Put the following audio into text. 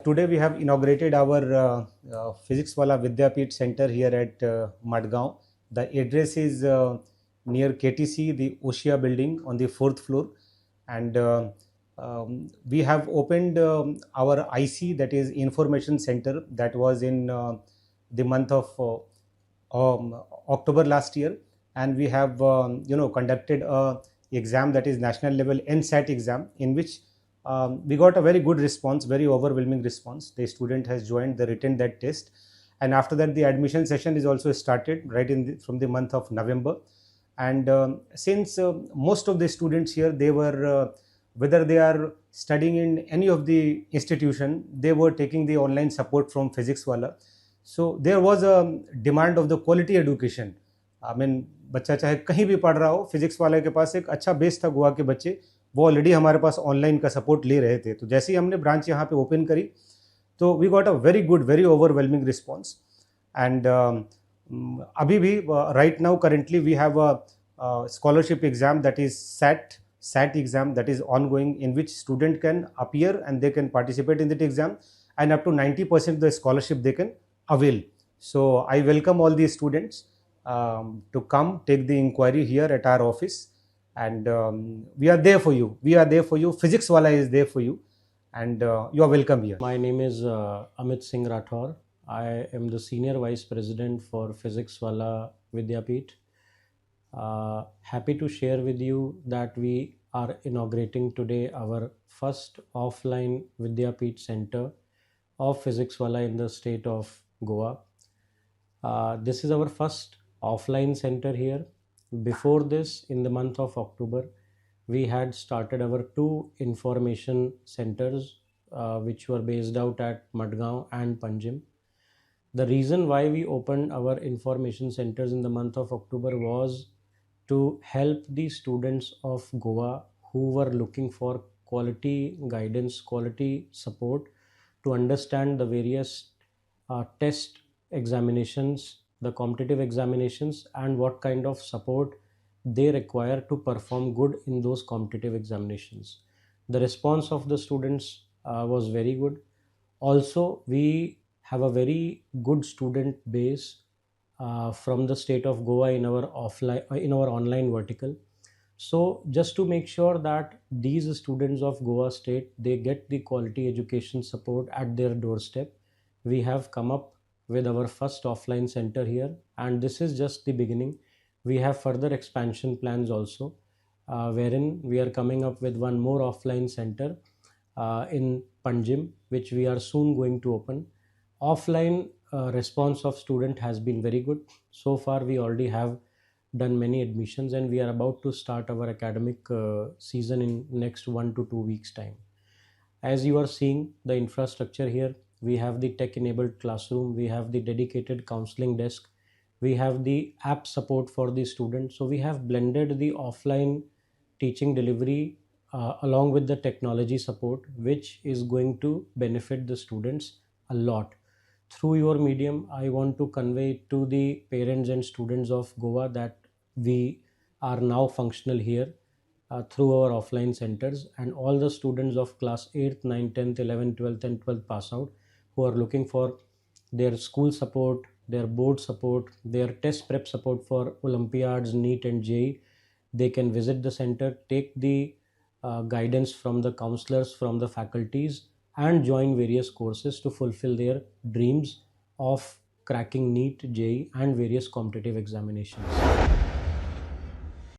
Today we have inaugurated our Physicswallah Vidyapeeth Center here at Madgaon. The address is near KTC, the Oshia building on the 4th floor. And we have opened our IC, that is Information Center, that was in the month of October last year. And we have conducted a exam, that is national level NSAT exam, in which we got a very good response, very overwhelming response. The student has joined, the written that test, and after that the admission session is also started right from the month of November. And since most of the students here, they were whether they are studying in any of the institution, they were taking the online support from Physicswallah. So there was a demand of the quality education. I mean, बच्चा चाहे कहीं भी पढ़ रहा हो, physics वाले के पास एक अच्छा बेस था। गोवा के बच्चे वो ऑलरेडी हमारे पास ऑनलाइन का सपोर्ट ले रहे थे। तो जैसे ही हमने ब्रांच यहाँ पे ओपन करी, तो we got a very good, very overwhelming response. And अभी भी right now currently we have a scholarship exam, that is SAT exam, that is ongoing, in which student can appear and they can participate in that exam, and up to 90% of the scholarship they can avail. So I welcome all these students to come take the inquiry here at our office, and we are there for you. We are there for you. Physicswallah is there for you, and you are welcome here. My name is Amit Singh Rathor. I am the Senior Vice President for Physicswallah Vidyapeeth. Happy to share with you that we are inaugurating today our first offline Vidyapeeth Center of Physicswallah in the state of Goa. This is our first offline center here. Before this, in the month of October, we had started our two information centers which were based out at Madgaon and Panjim. The reason why we opened our information centers in the month of October was to help the students of Goa who were looking for quality guidance, quality support to understand the various test examinations, the competitive examinations, and what kind of support they require to perform good in those competitive examinations. The response of the students was very good. Also, we have a very good student base from the state of Goa in our online vertical. So just to make sure that these students of Goa state, they get the quality education support at their doorstep, we have come up with our first offline center here, and this is just the beginning. We have further expansion plans also, wherein we are coming up with one more offline center in Panjim, which we are soon going to open. Offline response of student has been very good. So far we already have done many admissions, and we are about to start our academic season in next 1 to 2 weeks time. As you are seeing the infrastructure here, we have the tech enabled classroom, we have the dedicated counseling desk, we have the app support for the students. So we have blended the offline teaching delivery along with the technology support, which is going to benefit the students a lot. Through your medium, I want to convey to the parents and students of Goa that we are now functional here through our offline centers, and all the students of class 8th, 9th, 10th, 11th, 12th and 12th pass out who are looking for their school support, their board support, their test prep support for Olympiads, NEET and JEE, they can visit the center, take the guidance from the counselors, from the faculties, and join various courses to fulfill their dreams of cracking NEET, JEE and various competitive examinations.